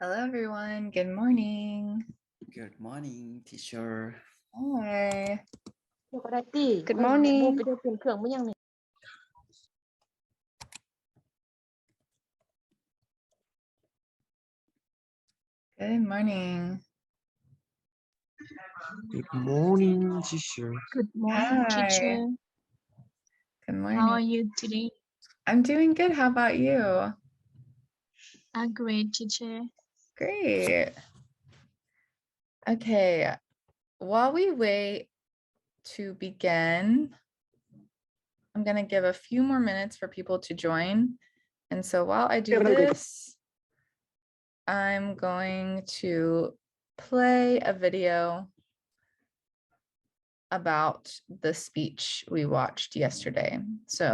Hello, everyone. Good morning. Good morning, teacher. Hi. Good morning ไปได้เปลี่ยนเครื่องมั้ยยังนี่ Good morning. Good morning, teacher. Good morning, Hi. teacher. Good How morning. are you today? I'm doing good. How about you? Great, teacher. Great. Okay. While we wait to begin, I'm going to give a few more minutes for people to join. And so while I do this, I'm going to play a video about the speech we watched yesterday. So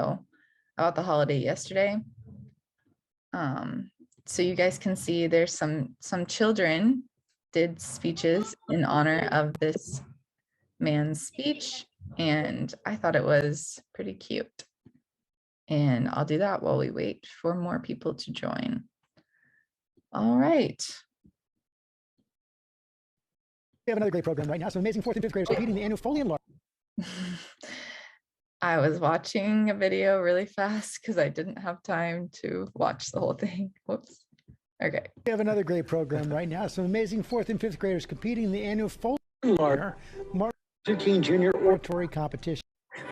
about the holiday yesterday. So you guys can see there's some children did speeches in honor of this man's speech, and I thought it was pretty cute. And I'll do that while we wait for more people to join. All right. We have another great program right now. Some amazing 4th and 5th graders competing in the annual Foley and Lark. I was watching a video really fast because I didn't have time to watch the whole thing. Whoops. Okay. We have another great program right now. Some amazing 4th and 5th graders competing in the annual Foley and Lark Martin Luther King Jr. Oratory Competition.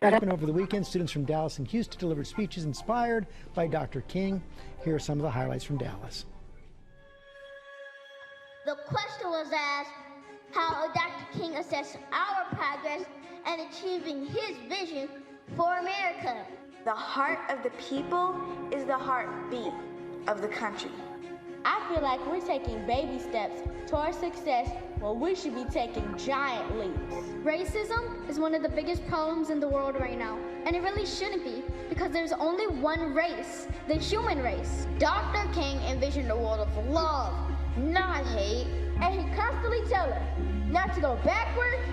That happened over the weekend. Students from Dallas and Houston delivered speeches inspired by Dr. King. Here are some of the highlights from Dallas. The question was asked, how Dr. King assessed our progress in achieving his vision for America. The heart of the people is the heartbeat of the country. I feel like we're taking baby steps towards success while we should be taking giant leaps. Racism is one of the biggest problems in the world right now, and it really shouldn't be because there's only one race, the human race. Dr. King envisioned a world of love, not hate, and he constantly tells us not to go backwards,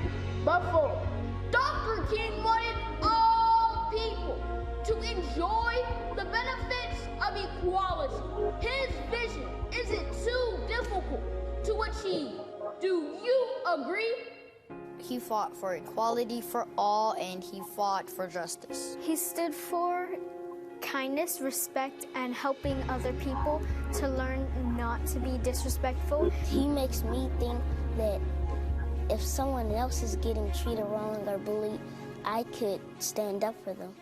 but forward. Dr. King wanted all people to enjoy the benefits of equality. His vision isn't too difficult to achieve. Do you agree? He fought for equality for all, and he fought for justice. He stood for kindness, respect, and helping other people to learn not to be disrespectful. He makes me think that if someone else is getting treated wrong or bullied, I could stand up for them.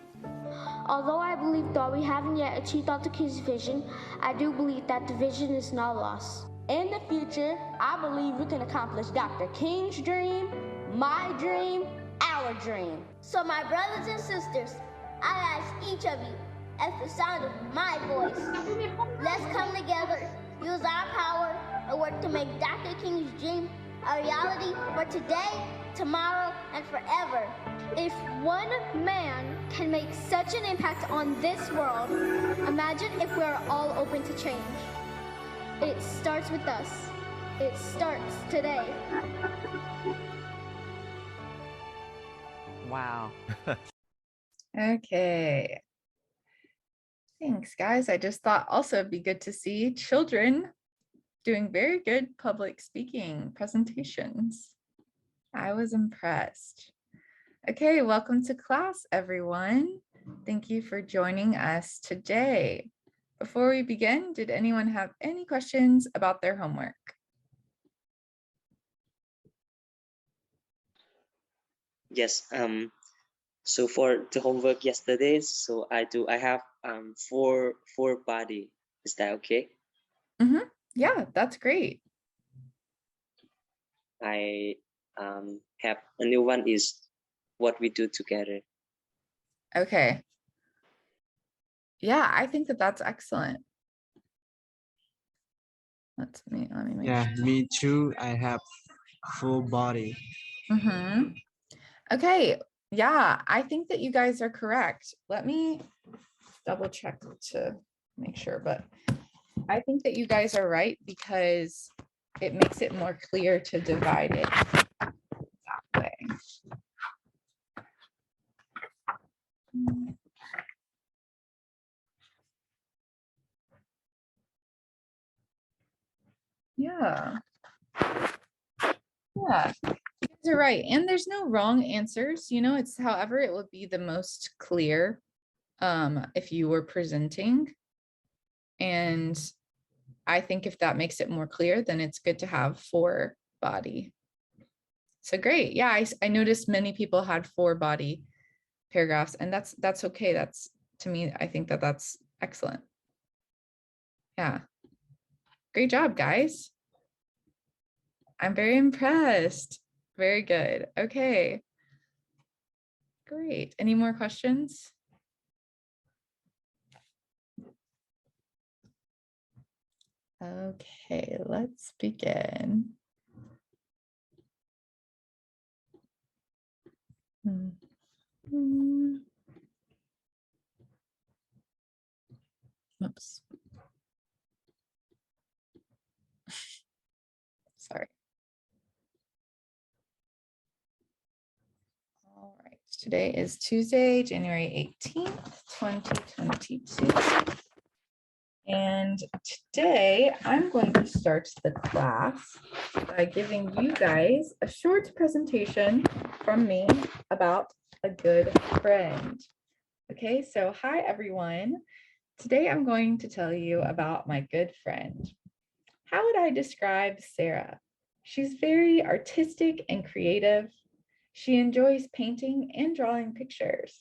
Although I believe that we haven't yet achieved Dr. King's vision, I do believe that the vision is not lost. In the future, I believe we can accomplish Dr. King's dream, my dream, our dream. So my brothers and sisters, I ask each of you, at the sound of my voice, let's come together, use our power, and work to make Dr. King's dream a reality for today, tomorrow, and forever. If one man can make such an impact on this world, imagine if we're all open to change. It starts with us. It starts today. Wow. Okay. Thanks, guys. I just thought also it'd be good to see children doing very good public speaking presentations. I was impressed. Okay, welcome to class, everyone. Thank you for joining us today. Before we begin, did anyone have any questions about their homework? Yes. So for the homework yesterday, I have four body. Is that okay? Yeah, that's great. I have a new one is what we do together. Okay. Yeah, I think that that's excellent. Let me make sure. Me too. I have full body. Okay. Yeah, I think that you guys are correct. Let me double check to make sure, but I think that you guys are right because it makes it more clear to divide it that way. Yeah. Yeah, you guys are right. And there's no wrong answers, you know, it's however it would be the most clear if you were presenting. And I think if that makes it more clear, then it's good to have for body. So great. Yeah, I noticed many people had for body paragraphs, and that's okay. That's, to me, I think that that's excellent. Yeah. Great job, guys. I'm very impressed. Very good. Okay. Great. Any more questions? Okay, let's begin. Oops. Sorry. All right, today is Tuesday, January 18th, 2022. And today I'm going to start the class by giving you guys a short presentation from me about a good friend. Okay, so hi everyone. Today I'm going to tell you about my good friend. How would I describe Sarah? She's very artistic and creative. She enjoys painting and drawing pictures.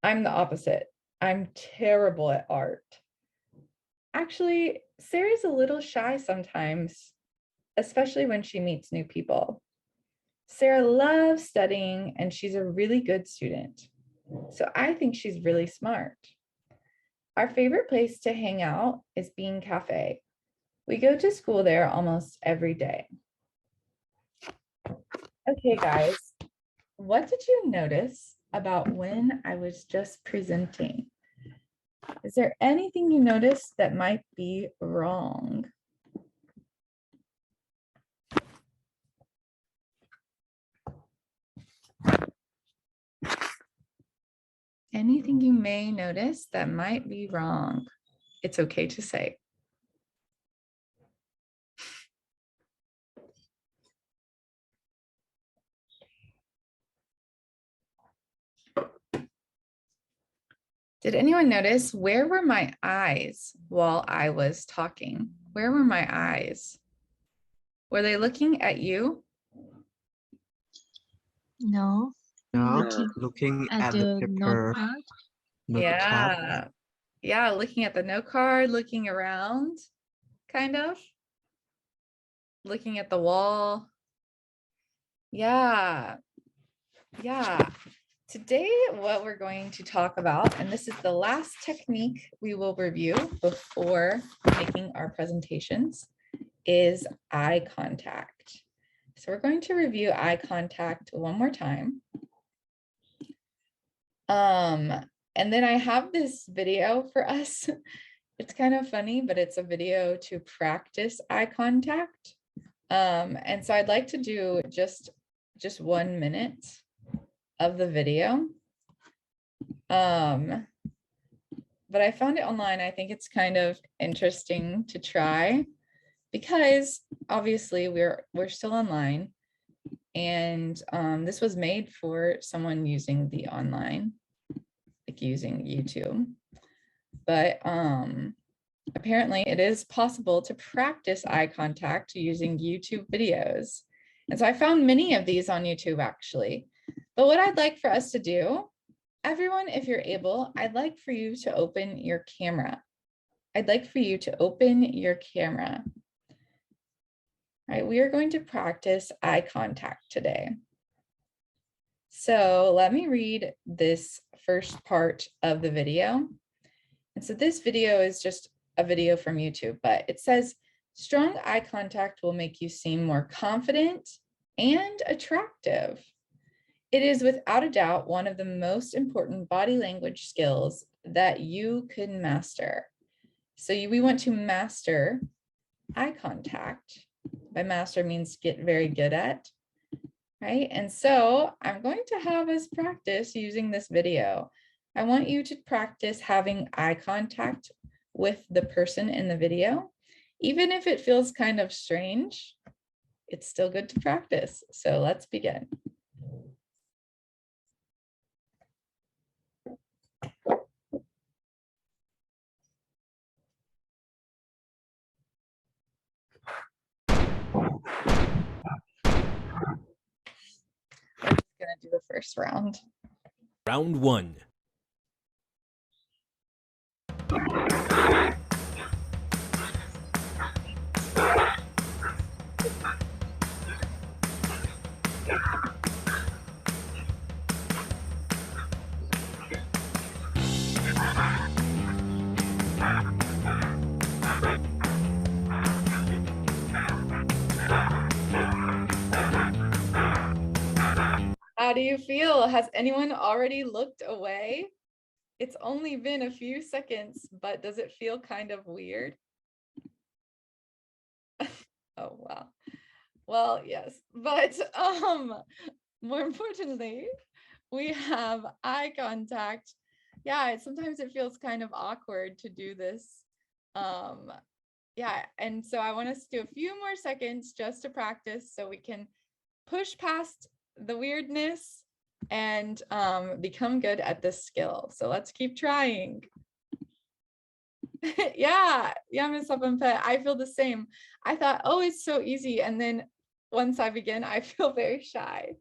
I'm the opposite. I'm terrible at art. Actually, Sarah's a little shy sometimes, especially when she meets new people. Sarah loves studying and she's a really good student. So I think she's really smart. Our favorite place to hang out is Bean Cafe. We go to school there almost every day. Okay, guys, what did you notice about when I was just presenting? Is there anything you noticed that might be wrong? Anything you may notice that might be wrong? It's okay to say. Did anyone notice where were my eyes while I was talking? Where were my eyes? Were they looking at you? No. No, looking at the paper. Note card. Yeah. Yeah, looking at the note card, looking around, kind of. Looking at the wall. Yeah. Yeah. Today, what we're going to talk about, and this is the last technique we will review before making our presentations, is eye contact. So we're going to review eye contact one more time. And then I have this video for us. It's kind of funny, but it's a video to practice eye contact. And so I'd like to do just 1 minute of the video. But I found it online. I think it's kind of interesting to try because obviously we're still online, and this was made for someone using the online, like using YouTube. But apparently it is possible to practice eye contact using YouTube videos. And so I found many of these on YouTube actually. But what I'd like for us to do, everyone, if you're able, I'd like for you to open your camera. I'd like for you to open your camera. All right, we are going to practice eye contact today. So let me read this first part of the video. And so this video is just a video from YouTube, but it says, strong eye contact will make you seem more confident and attractive. It is without a doubt one of the most important body language skills that you can master. So we want to master eye contact. By master means get very good at, right? And so I'm going to have us practice using this video. I want you to practice having eye contact with the person in the video. Even if it feels kind of strange, it's still good to practice. So let's begin. We're just gonna do the first round. Round 1. How do you feel? Has anyone already looked away? It's only been a few seconds, but does it feel kind of weird? Oh, wow. Well, yes, but more importantly, we have eye contact. Yeah, sometimes it feels kind of awkward to do this. Yeah, and so I want us to do a few more seconds just to practice so we can push past the weirdness and become good at this skill. So let's keep trying. Yeah, Miss Apampet, I feel the same. I thought, oh, it's so easy. And then once I begin, I feel very shy.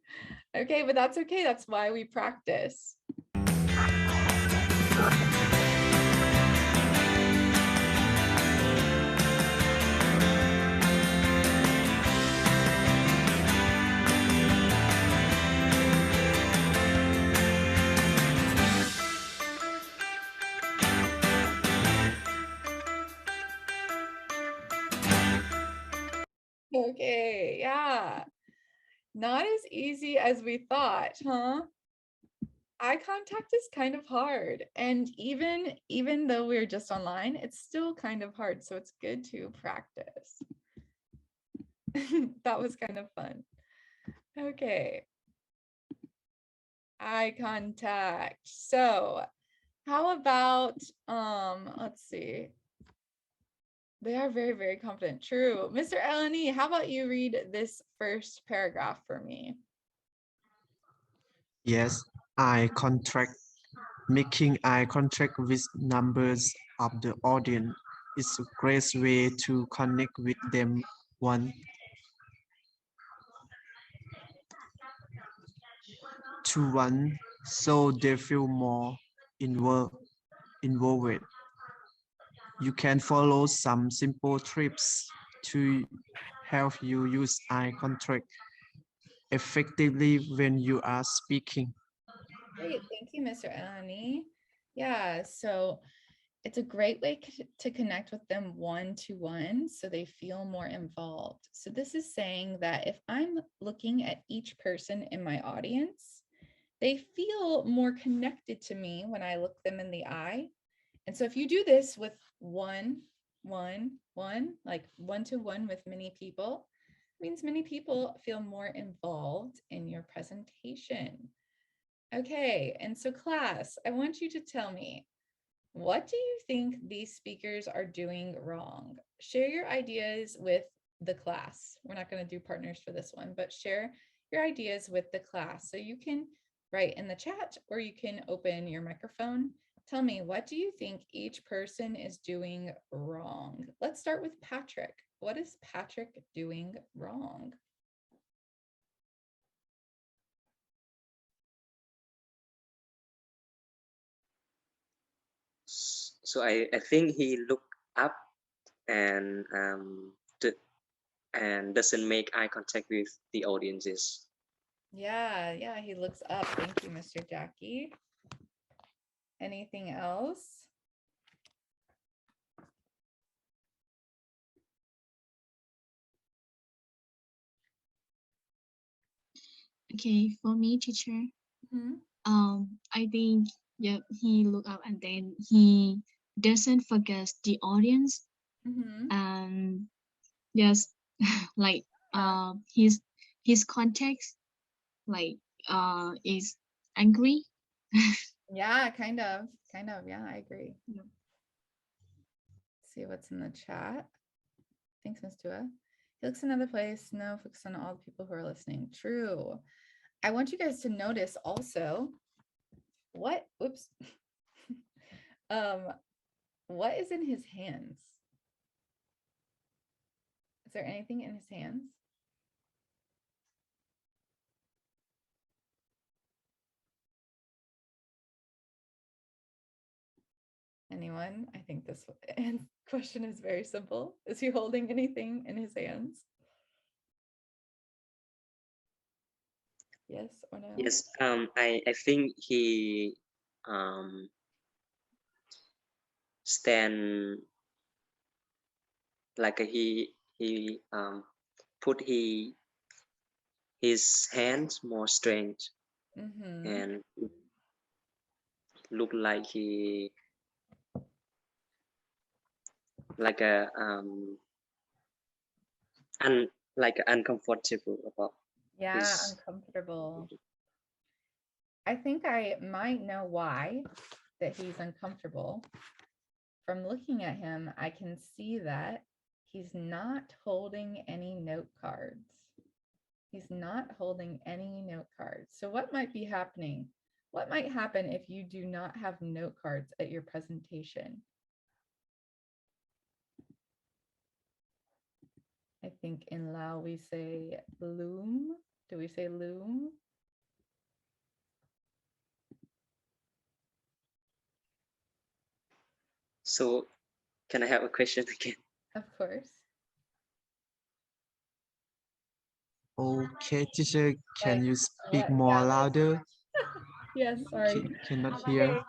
Okay, but that's okay. That's why we practice. Okay, yeah. Not as easy as we thought, huh? Eye contact is kind of hard. And even though we're just online, it's still kind of hard. So it's good to practice. That was kind of fun. Okay. Eye contact. So how about, let's see. They are very, very confident. True. Mr. Eleni, how about you read this first paragraph for me? Yes, eye contact. Making eye contact with members of the audience is a great way to connect with them one-to-one, so they feel more involved. You can follow some simple tips to help you use eye contact effectively when you are speaking. Great, thank you, Mr. Eleni. Yeah, so it's a great way to connect with them one-to-one so they feel more involved. So this is saying that if I'm looking at each person in my audience, they feel more connected to me when I look them in the eye. And so if you do this with one, like one-to-one with many people, it means many people feel more involved in your presentation. Okay, and so class, I want you to tell me, what do you think these speakers are doing wrong? Share your ideas with the class. We're not going to do partners for this one, but share your ideas with the class. So you can write in the chat or you can open your microphone. Tell me, what do you think each person is doing wrong? Let's start with Patrick. What is Patrick doing wrong? So I think he looked up and and doesn't make eye contact with the audiences. Yeah, he looks up. Thank you, Mr. Jackie. Anything else? Okay, for me, teacher, I think he look up and then he doesn't forget the audience. And yes, like his context is angry. Yeah, kind of. Yeah, I agree. See what's in the chat. Thanks, Miss Tua. He looks another place. No, focus on all the people who are listening. True. I want you guys to notice also what is in his hands? Is there anything in his hands? Anyone? I think this question is very simple. Is he holding anything in his hands? Yes or no? Yes. I think he stand like he put his hands more strength and look like he like a uncomfortable about uncomfortable. I think I might know why that he's uncomfortable. From looking at him, I can see that he's not holding any note cards. He's not holding any note cards. So what might be happening? What might happen if you do not have note cards at your presentation? I think in Lao we say loom. Do we say loom? So can I have a question again? Of course. Okay, teacher, can you speak more louder? Yes, sorry. Cannot hear. Okay.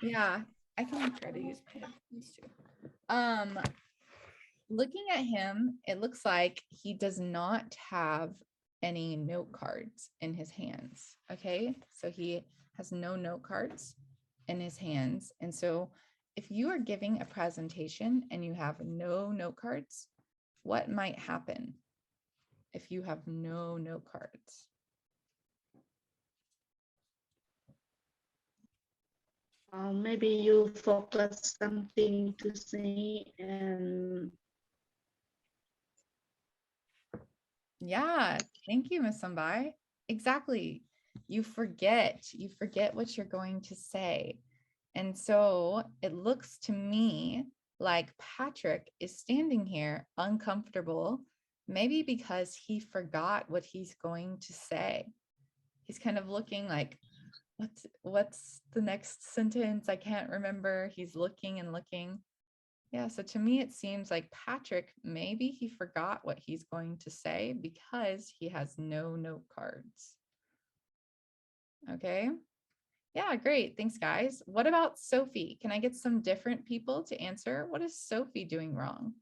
Yeah, I can try to use my headphones too. Looking at him, it looks like he does not have any note cards in his hands. Okay, so he has no note cards in his hands. And so if you are giving a presentation and you have no note cards, what might happen if you have no note cards? Maybe you focus something to say and yeah, thank you, Miss Sambai. Exactly. You forget what you're going to say. And so it looks to me like Patrick is standing here uncomfortable, maybe because he forgot what he's going to say. He's kind of looking like, what's the next sentence? I can't remember. He's looking and looking. Yeah, so to me, it seems like Patrick, maybe he forgot what he's going to say because he has no note cards. Okay. Yeah, great. Thanks, guys. What about Sophie? Can I get some different people to answer? What is Sophie doing wrong?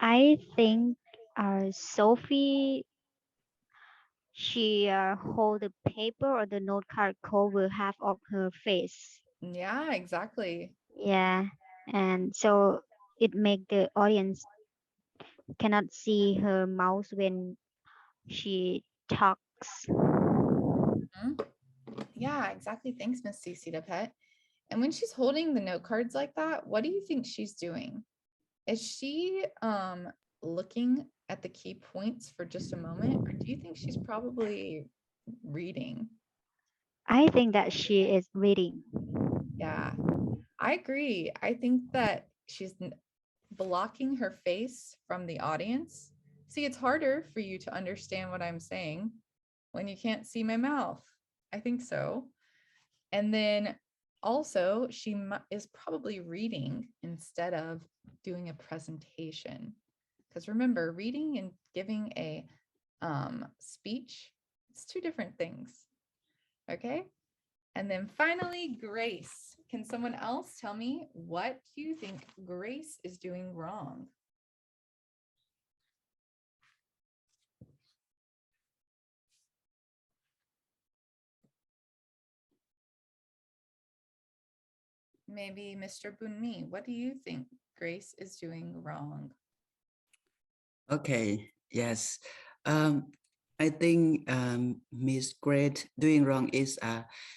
I think Sophie, she hold the paper or the note card cover half of her face. Yeah, exactly. Yeah, and so it make the audience cannot see her mouth when she talks. Yeah, exactly. Thanks, Miss Cece Pet. And when she's holding the note cards like that, what do you think she's doing? Is she looking at the key points for just a moment, or do you think she's probably reading? I think that she is reading. Yeah, I agree. I think that she's blocking her face from the audience. See, it's harder for you to understand what I'm saying when you can't see my mouth. I think so. And then also she is probably reading instead of doing a presentation. Because remember, reading and giving a speech, it's two different things. Okay. And then finally, Grace. Can someone else tell me, what do you think Grace is doing wrong? Maybe Mr. Bunmi, what do you think Grace is doing wrong? Okay, yes. I think Miss Grace doing wrong is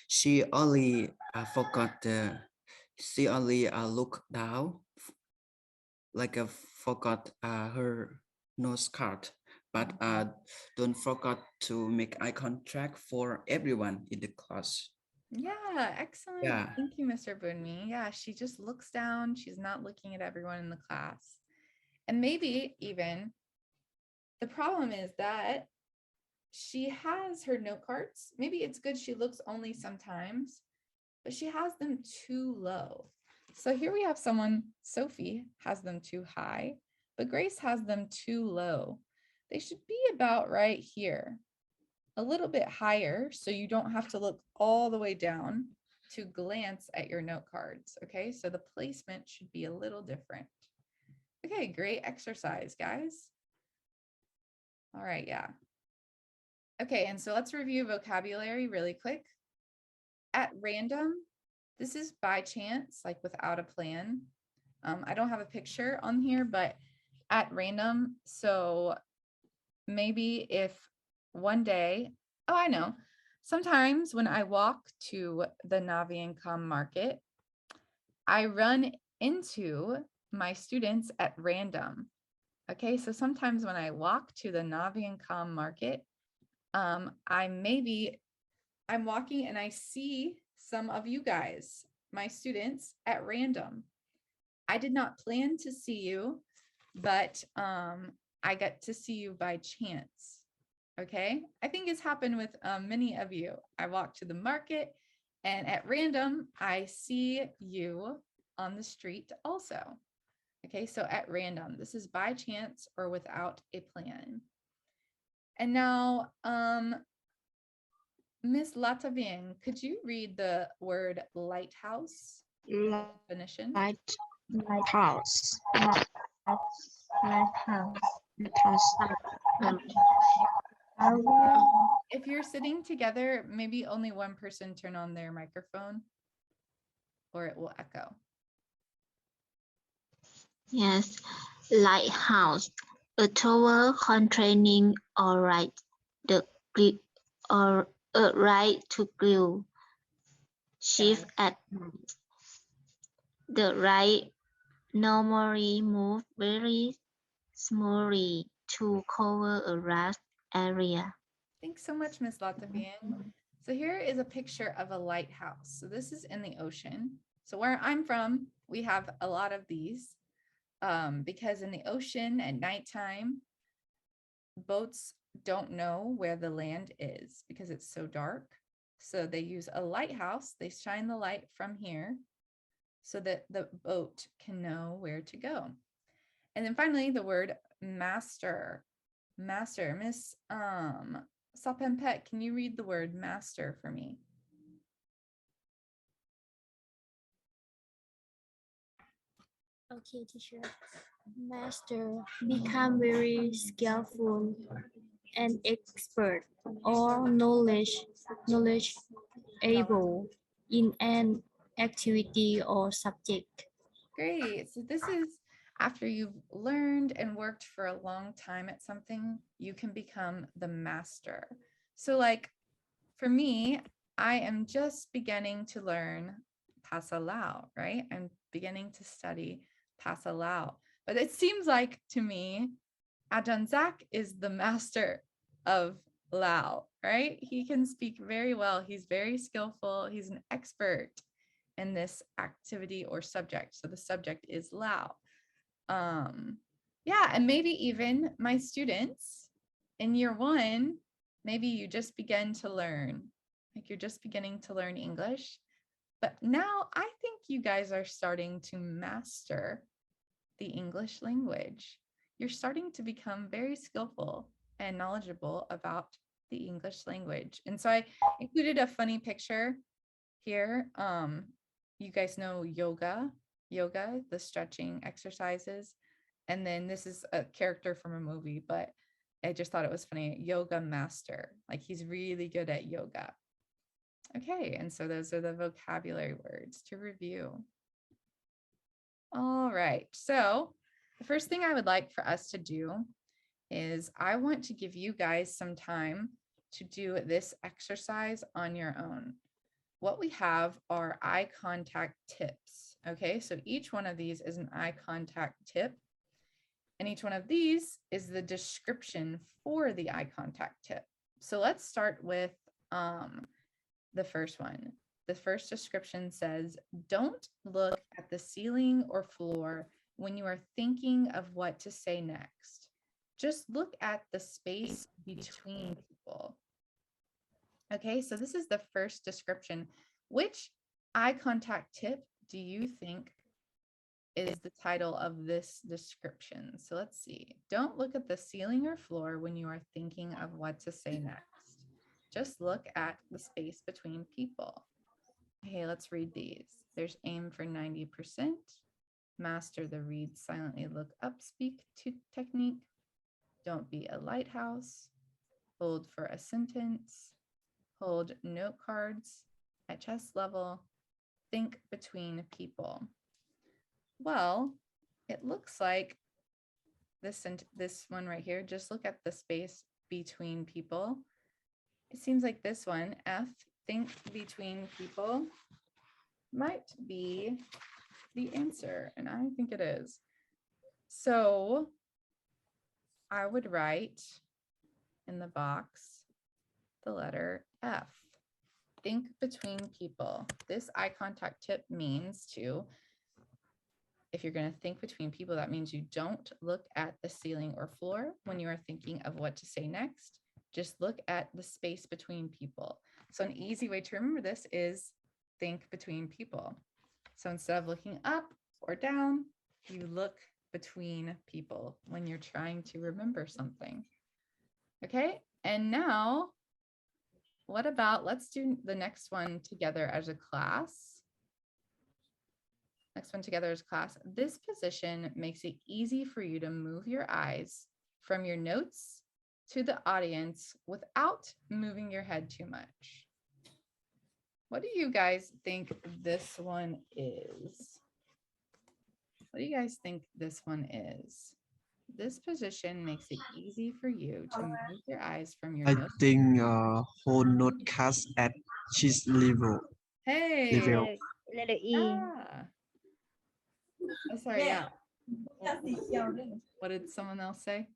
she only forgot she only look down, like forgot her nose card, but don't forget to make eye contact for everyone in the class. Yeah, excellent. Yeah. Thank you, Mr. Bunmi. Yeah, she just looks down. She's not looking at everyone in the class. And maybe even the problem is that she has her note cards. Maybe it's good she looks only sometimes, but she has them too low. So here we have someone, Sophie has them too high, but Grace has them too low. They should be about right here, a little bit higher, so you don't have to look all the way down to glance at your note cards. Okay, so the placement should be a little different. Okay, great exercise, guys. All right, yeah. Okay, and so let's review vocabulary really quick. At random, this is by chance, like without a plan. I don't have a picture on here, but at random. So maybe if one day, oh, I know. Sometimes when I walk to the Naviancom market, I run into my students at random. Okay, so sometimes when I walk to the Naviancom market, I'm walking and I see some of you guys, my students, at random. I did not plan to see you, but I got to see you by chance. Okay, I think it's happened with many of you. I walk to the market and at random, I see you on the street also. Okay, so at random, this is by chance or without a plan. And now, Miss Latavien, could you read the word lighthouse? Definition. Lighthouse. If you're sitting together, maybe only one person turn on their microphone or it will echo. Yes, lighthouse, a tower containing a right to grill ship at night. The right normally move very smoothly to cover a vast area. Thanks so much, Miss Latavien. So here is a picture of a lighthouse. So this is in the ocean. So where I'm from, we have a lot of these because in the ocean at nighttime, boats don't know where the land is because it's so dark. So they use a lighthouse. They shine the light from here so that the boat can know where to go. And then finally, the word master. Master. Miss Sapempet, can you read the word master for me? Okay, teacher. Master, become very skillful and expert or knowledgeable in an activity or subject. Great. So this is after you've learned and worked for a long time at something, you can become the master. So like for me, I am just beginning to learn Pasalao, right? I'm beginning to study Pasalao. But it seems like to me, Ajahn Zach is the master of Lao, right? He can speak very well. He's very skillful. He's an expert in this activity or subject. So the subject is Lao. Yeah, and maybe even my students in year one, maybe you just begin to learn, like you're just beginning to learn English. But now I think you guys are starting to master the English language. You're starting to become very skillful and knowledgeable about the English language. And so I included a funny picture here. You guys know yoga, the stretching exercises. And then this is a character from a movie, but I just thought it was funny. Yoga master, like he's really good at yoga. Okay, and so those are the vocabulary words to review. All right, so the first thing I would like for us to do is I want to give you guys some time to do this exercise on your own. What we have are eye contact tips. Okay, so each one of these is an eye contact tip. And each one of these is the description for the eye contact tip. So let's start with the first one. The first description says, don't look at the ceiling or floor when you are thinking of what to say next. Just look at the space between people. Okay, so this is the first description. Which eye contact tip do you think is the title of this description? So let's see. Don't look at the ceiling or floor when you are thinking of what to say next. Just look at the space between people. Okay, let's read these. There's aim for 90%. Master the read, silently look up, speak to technique. Don't be a lighthouse. Hold for a sentence. Hold note cards at chest level. Think between people. Well, it looks like this one right here, just look at the space between people. It seems like this one, F, think between people, might be the answer, and I think it is. So I would write in the box the letter F. Think between people. This eye contact tip means to, if you're going to think between people, that means you don't look at the ceiling or floor when you are thinking of what to say next. Just look at the space between people. So an easy way to remember this is think between people. So instead of looking up or down, you look between people when you're trying to remember something. Okay, and now what about, let's do the next one together as a class. Next one together as class. This position makes it easy for you to move your eyes from your notes to the audience without moving your head too much. What do you guys think this one is? What do you guys think this one is? This position makes it easy for you to move your eyes from your I notes. think whole notecast at chest level. Hey, Letter E. yeah. Oh, sorry, yeah. What did someone else say?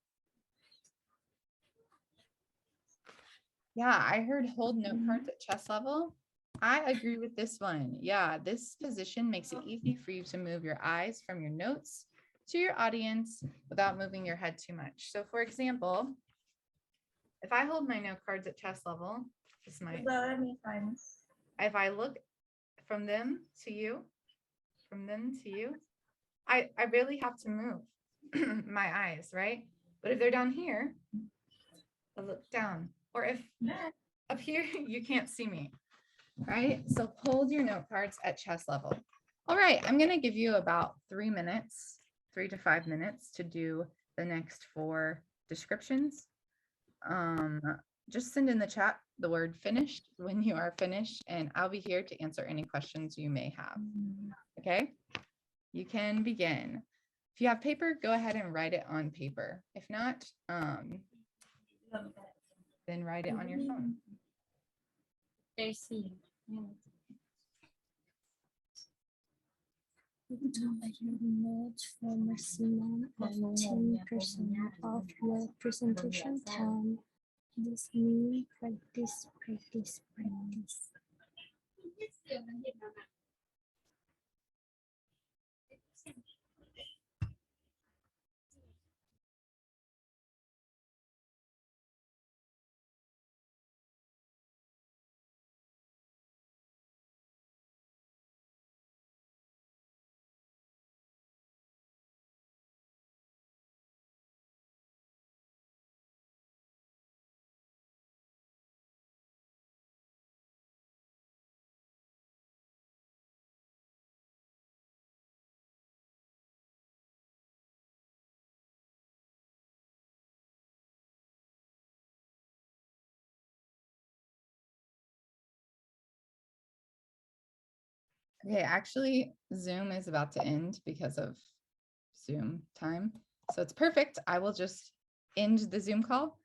Yeah, I heard hold note cards at chest level. I agree with this one. Yeah, this position makes it easy for you to move your eyes from your notes to your audience without moving your head too much. So for example, if I hold my note cards at chest level, this might, if I look from them to you, I really have to move my eyes, right? But if they're down here, I look down. Or if up here, you can't see me, right? So hold your note cards at chest level. All right, I'm gonna give you about 3 minutes, 3 to 5 minutes to do the next 4 descriptions. Just send in the chat the word finished when you are finished, and I'll be here to answer any questions you may have. Okay, you can begin. If you have paper, go ahead and write it on paper. If not, then write it on your phone. Your notes for maximum of 10% of your presentation time. This means practice, practice, practice. Okay, actually, Zoom is about to end because of Zoom time. So it's perfect. I will just end the Zoom call.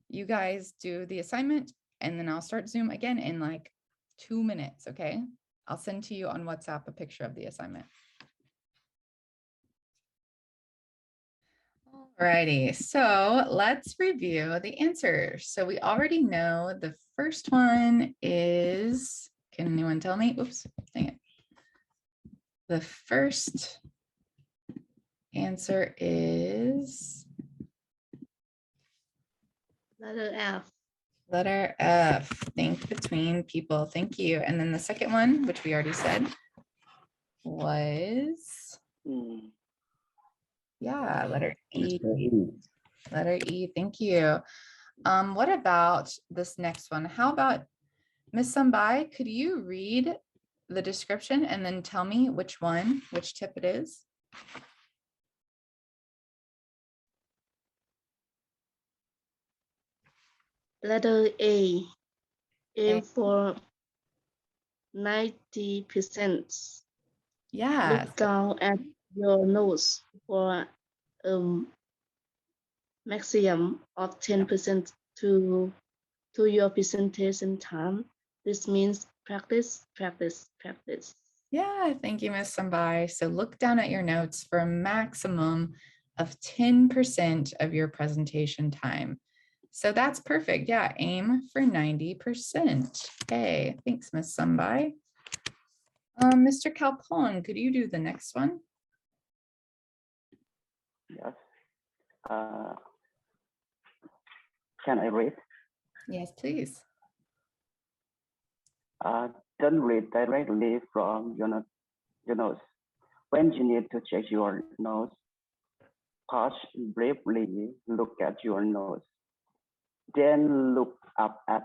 You guys do the assignment, and then I'll start Zoom again in like 2 minutes, okay? I'll send to you on WhatsApp a picture of the assignment. All Alrighty, so let's review the answers. So we already know the first one is, can anyone tell me? Oops, dang it. The first answer is Letter F. letter F, think between people. Thank you. And then the second one, which we already said, was, yeah, letter E. Letter E, thank you. What about this next one? How about Miss Sambai, could you read the description and then tell me which one, which tip it is? Letter A. Aim Okay. for 90%. Yeah. Look down at your nose for maximum of 10% to your presentation time. This means practice, practice, practice. Yeah, thank you, Miss Sambai. So look down at your notes for a maximum of 10% of your presentation time. So that's perfect. Yeah, aim for 90%. Okay, thanks, Miss Sambai. Mr. Calpon, could you do the next one? Yes. Can I read? Yes, please. Don't read directly from your nose. When you need to check your nose, pause briefly, look at your nose. Then look up at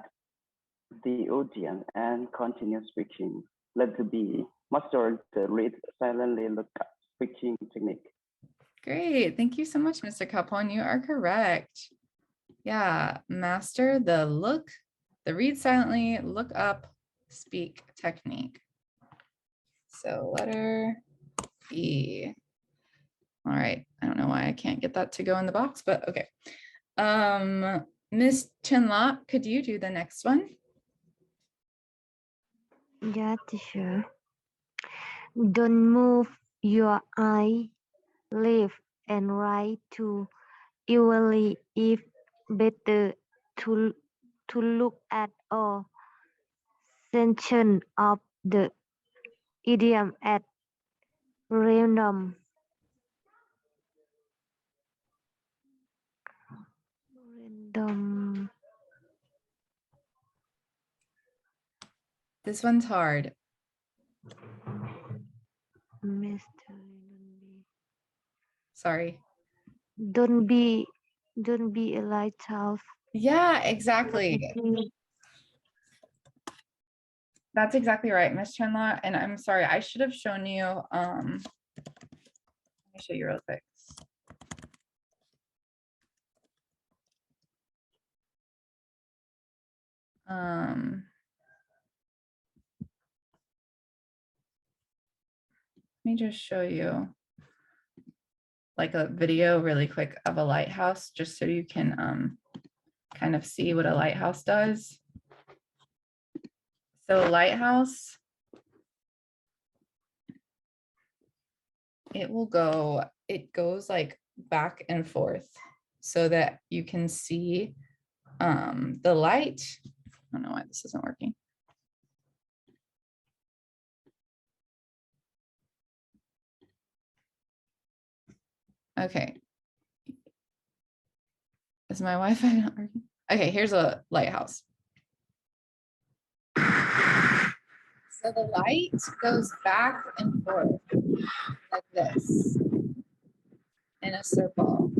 the audience and continue speaking. Let B master the read silently look up speaking technique. Great. Thank you so much, Mr. Calpon. You are correct. Yeah, master the look, the read silently, look up, speak technique. So letter B. All right. I don't know why I can't get that to go in the box, but okay. Miss Chinla, could you do the next one? Yeah, teacher. Don't move your eye left and right too evenly. If better to look at all section of the idiom at random. This one's hard. Sorry. Don't be a lighthouse. Yeah, exactly. That's exactly right, Miss Chandler. And I'm sorry, I should have shown you. Let me show you real quick. Let me just show you like a video really quick of a lighthouse, just so you can kind of see what a lighthouse does. So a lighthouse, it goes like back and forth so that you can see the light. I don't know why this isn't working. Okay. Is my Wi-Fi not working? Okay, here's a lighthouse. So the light goes back and forth like this in a circle.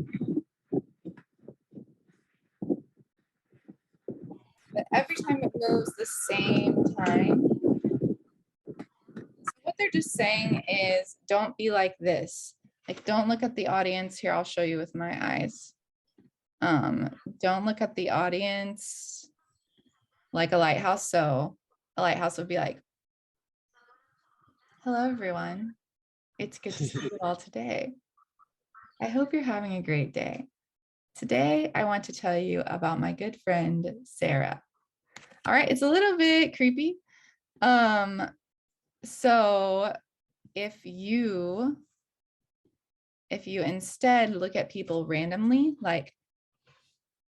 But every time it goes the same time. So what they're just saying is don't be like this. Like don't look at the audience. Here, I'll show you with my eyes. Don't look at the audience like a lighthouse. So a lighthouse would be like, hello, everyone. It's good to see you all today. I hope you're having a great day. Today, I want to tell you about my good friend, Sarah. All right, it's a little bit creepy. So if if you instead look at people randomly, like,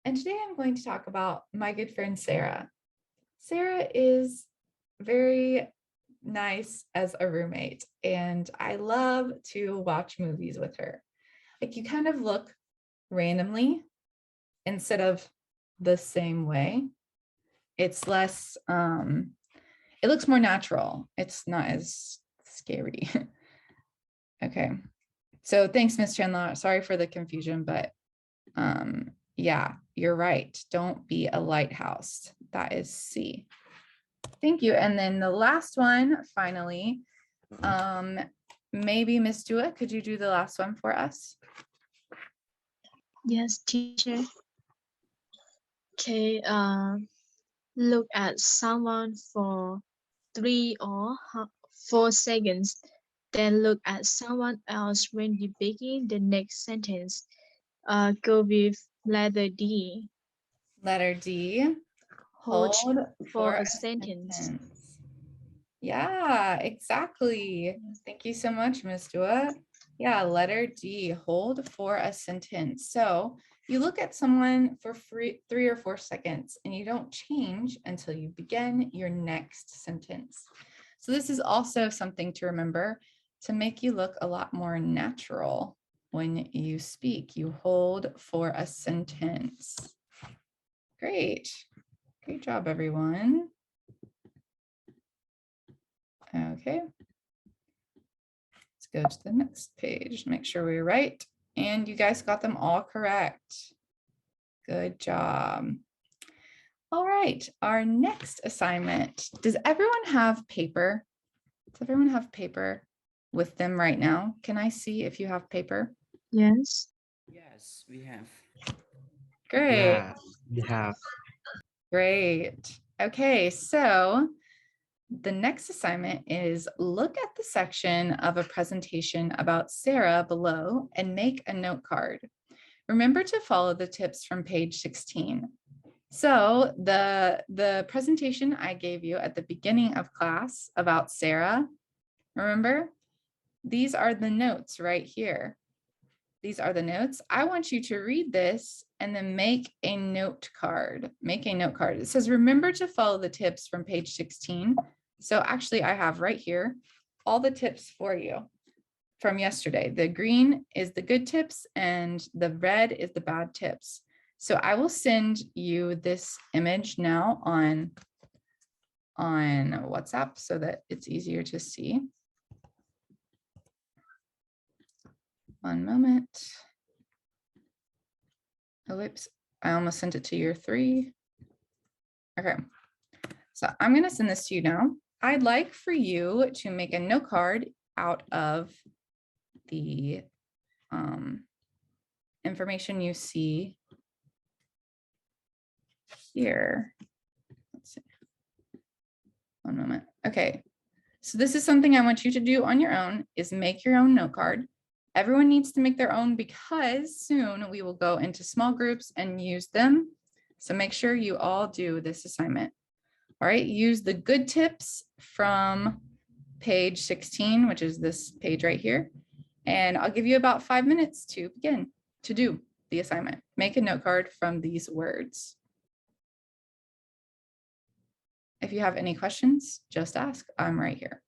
and today I'm going to talk about my good friend Sarah. Sarah is very nice as a roommate, and I love to watch movies with her. Like, you kind of look randomly instead of the same way. It's less, it looks more natural. It's not as scary. Okay. So thanks, Miss Chandler. Sorry for the confusion, but yeah, you're right. Don't be a lighthouse. That is C. Thank you. And then the last one, finally, maybe Miss Dua, could you do the last one for us? Yes, teacher. Okay, look at someone for 3 or 4 seconds, then look at someone else when you begin the next sentence. Go with letter D. Letter D. Hold Hold for a sentence. Yeah, exactly. Thank you so much, Miss Dua. Yeah, letter D, hold for a sentence. So you look at someone for 3 or 4 seconds and you don't change until you begin your next sentence. So this is also something to remember to make you look a lot more natural when you speak. You hold for a sentence. Great. Great job, everyone. Okay. Let's go to the next page, make sure we're right. And you guys got them all correct. Good job. All right, our next assignment. Does everyone have paper? Does everyone have paper with them right now? Can I see if you have paper? Yes. Yes, we have. Great. Yeah, we have. Great. Okay, so the next assignment is look at the section of a presentation about Sarah below and make a note card. Remember to follow the tips from page 16. So the presentation I gave you at the beginning of class about Sarah, remember? These are the notes right here. These are the notes. I want you to read this and then make a note card. Make a note card. It says, remember to follow the tips from page 16. So actually I have right here all the tips for you from yesterday. The green is the good tips and the red is the bad tips. So I will send you this image now on WhatsApp so that it's easier to see. One moment. Oh, whoops, I almost sent it to your 3. Okay, so I'm gonna send this to you now. I'd like for you to make a note card out of the information you see here. Let's see. One moment. Okay, so this is something I want you to do on your own, is make your own note card. Everyone needs to make their own because soon we will go into small groups and use them. So make sure you all do this assignment. All right, use the good tips from page 16, which is this page right here. And I'll give you about 5 minutes to begin to do the assignment. Make a note card from these words. If you have any questions, just ask. I'm right here.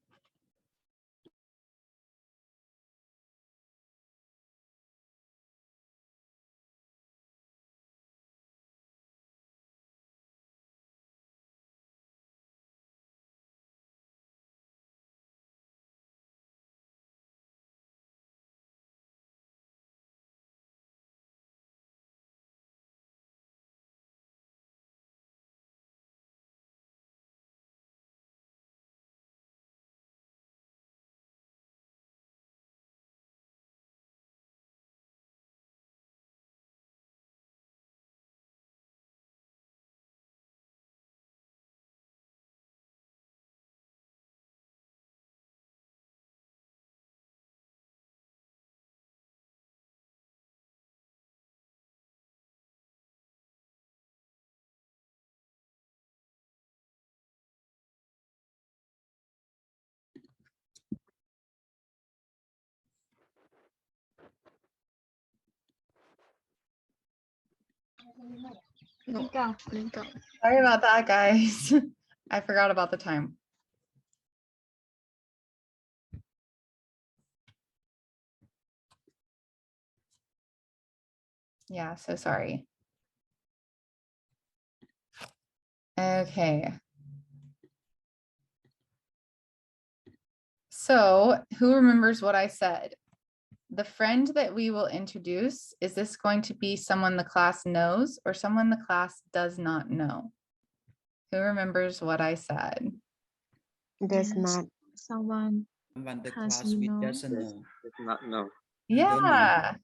Sorry about that, guys. I forgot about the time. Yeah, so sorry. Okay. So who remembers what I said? The friend that we will introduce, is this going to be someone the class knows or someone the class does not know? Who remembers what I said? Does not. Someone the has class we no. doesn't know. Does not know. Don't know. Yeah.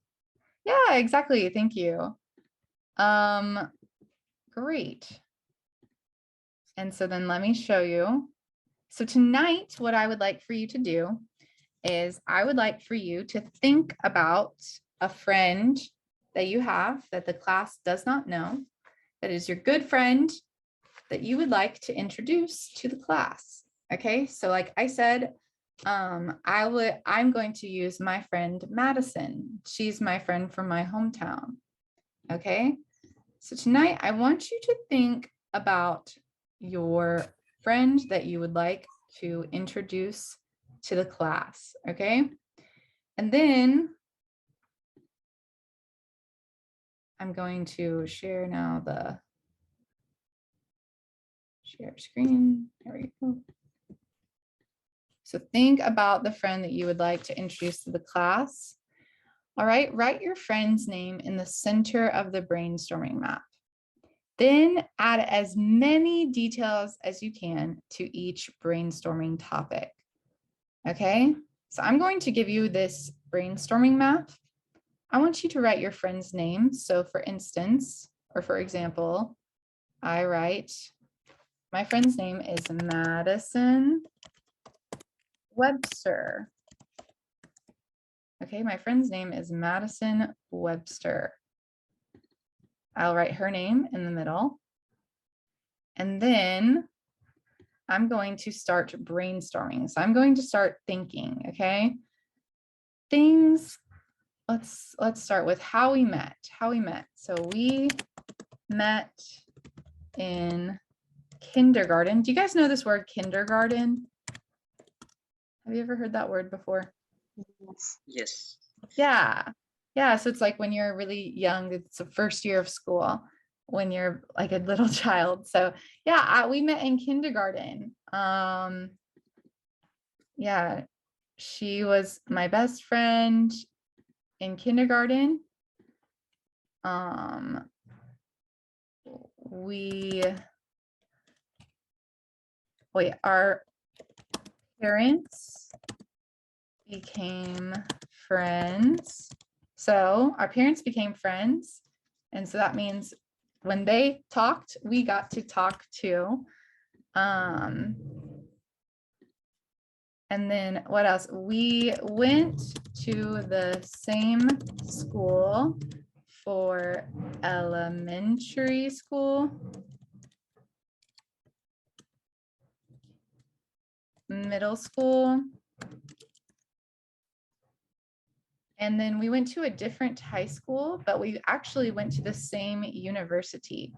Yeah, exactly. Thank you. Great. And so then let me show you. So tonight, what I would like for you to do is I would like for you to think about a friend that you have that the class does not know, that is your good friend that you would like to introduce to the class. Okay, so like I said, I'm going to use my friend Madison. She's my friend from my hometown. Okay, so tonight I want you to think about your friend that you would like to introduce to the class. Okay, and then I'm going to share now the share screen. There we go. So think about the friend that you would like to introduce to the class. All right, write your friend's name in the center of the brainstorming map. Then add as many details as you can to each brainstorming topic. Okay, so I'm going to give you this brainstorming map. I want you to write your friend's name. So for instance, or for example, I write, my friend's name is Madison Webster. Okay, my friend's name is Madison Webster. I'll write her name in the middle. And then I'm going to start brainstorming. So I'm going to start thinking, okay? Things, let's start with how we met. So we met in kindergarten. Do you guys know this word kindergarten? Have you ever heard that word before? Yes. Yeah. Yeah. So it's like when you're really young, it's the first year of school when you're like a little child. So yeah, we met in kindergarten. Yeah, she was my best friend in kindergarten. Our parents became friends. So our parents became friends. And so that means when they talked, we got to talk too. And then what else? We went to the same school for elementary school, middle school, and then we went to a different high school, but we actually went to the same university.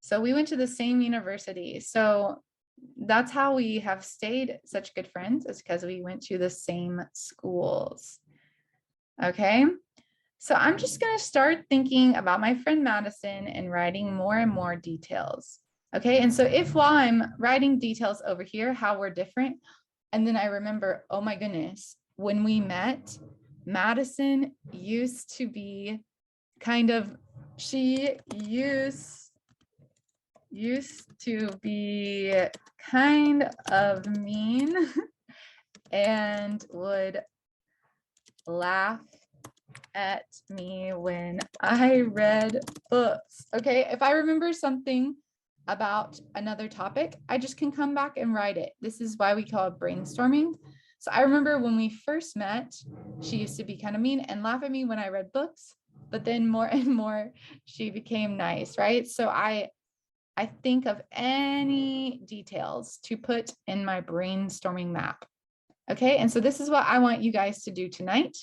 So we went to the same university. So that's how we have stayed such good friends, is because we went to the same schools. Okay. So I'm just going to start thinking about my friend Madison and writing more and more details. Okay. And so if while I'm writing details over here, how we're different, and then I remember, oh my goodness, when we met, Madison used to be she used to be kind of mean and would laugh at me when I read books. Okay, if I remember something about another topic, I just can come back and write it. This is why we call it brainstorming. So I remember when we first met, she used to be kind of mean and laugh at me when I read books, but then more and more she became nice, right? So I think of any details to put in my brainstorming map. Okay, and so this is what I want you guys to do tonight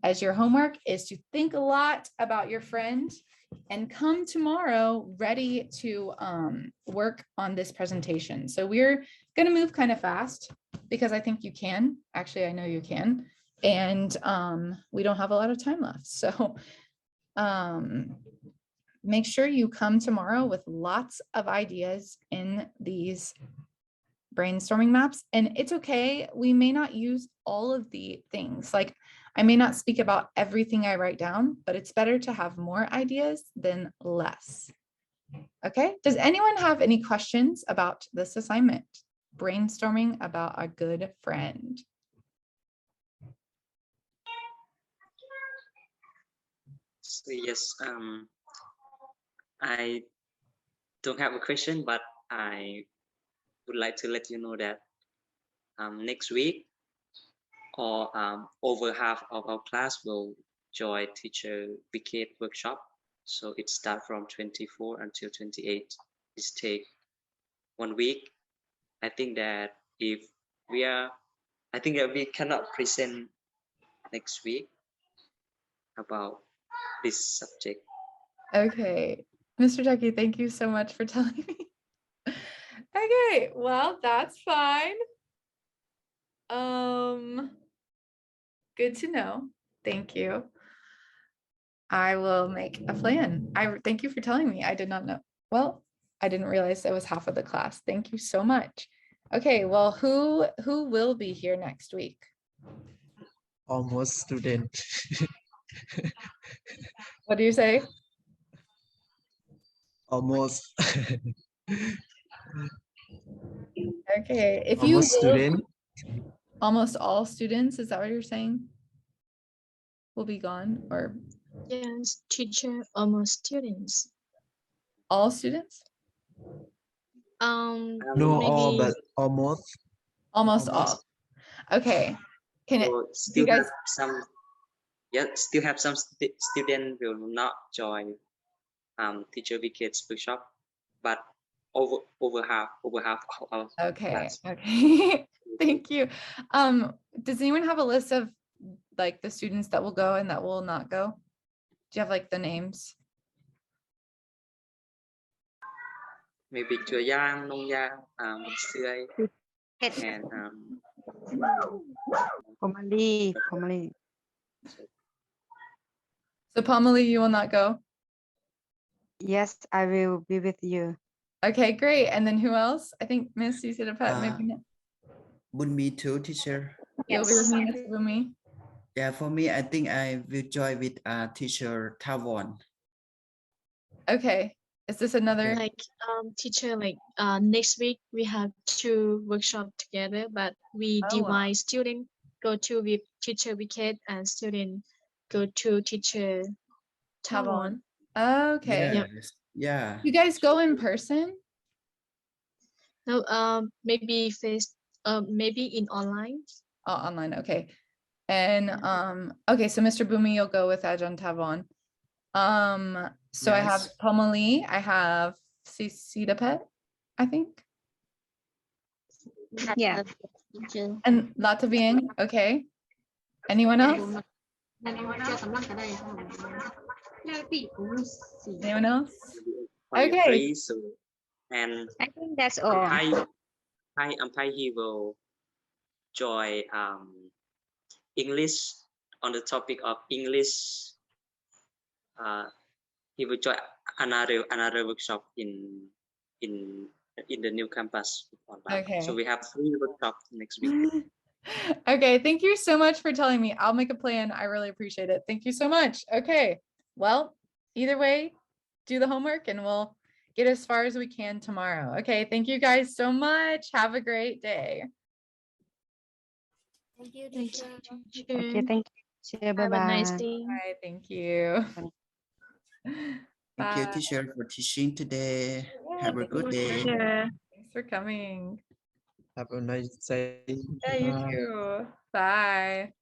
as your homework is to think a lot about your friend and come tomorrow ready to work on this presentation. So we're going to move kind of fast because I think you can. Actually, I know you can. And we don't have a lot of time left. So make sure you come tomorrow with lots of ideas in these brainstorming maps. And it's okay, we may not use all of the things. Like I may not speak about everything I write down, but it's better to have more ideas than less. Okay, does anyone have any questions about this assignment? Brainstorming about a good friend. So yes, I don't have a question, but I would like to let you know that next week, or over half of our class will join Teacher Wicked workshop. So it starts from 24 until 28. It takes 1 week. I think that we cannot present next week about this subject. Okay, Mr. Jackie, thank you so much for telling me. Okay, well, that's fine. Good to know. Thank you. I will make a plan. Thank you for telling me. I did not know. Well, I didn't realize that was half of the class. Thank you so much. Okay, well, who will be here next week? Almost student. What do you say? Almost. Okay, if Almost you student. Almost all students, is that what you're saying? Will be gone, or Yes, teacher, almost students. all students? No, Maybe all, but almost. Almost all. Okay. Can it? So still have some. Yeah, still have some students will not join Teacher Wicked's workshop, but over half of our Okay. class. Okay. Thank you. Does anyone have a list of like the students that will go and that will not go? Do you have like the names? Maybe Chua Yang, Nong Yang, Sươi, and Pomali. So Pamela, you will not go? Yes, I will be with you. Okay, great. And then who else? I think Miss Yusidapet, maybe not. Bunmi too, teacher. You'll be with me, Miss Bunmi? Yeah, for me, I think I will join with teacher Tavon. Okay. Is this another? like teacher, like next week we have 2 workshops together, but we Oh, wow. divide student go to with Teacher Wicked and student go to Teacher Tavon. Okay. Yes. Yeah. You guys go in person? No, maybe maybe in online. Oh, online. Okay. And okay, so Mr. Bumi, you'll go with Ajahn Tavon. So I have Yes. Pomali, I have Sisidapet, I think. Yeah. And Lataviang, okay. Anyone else? Anyone else? only Okay. 3. So, and I think that's all. Ampai he will join English on the topic of English. He will join another workshop in the new campus online. Okay. So we have 3 workshops next week. Okay, thank you so much for telling me. I'll make a plan. I really appreciate it. Thank you so much. Okay, well, either way, do the homework and we'll get as far as we can tomorrow. Okay, thank you guys so much. Have a great day. Thank you, Thank teacher. you. Okay, thank you. Have a nice Bye-bye. day. Bye, thank you. Thank you, Bye. teacher, for teaching today. Yeah, Have a thank good you. day. Teacher. Thanks for coming. Have a nice day. Yeah, you Bye. too. Bye.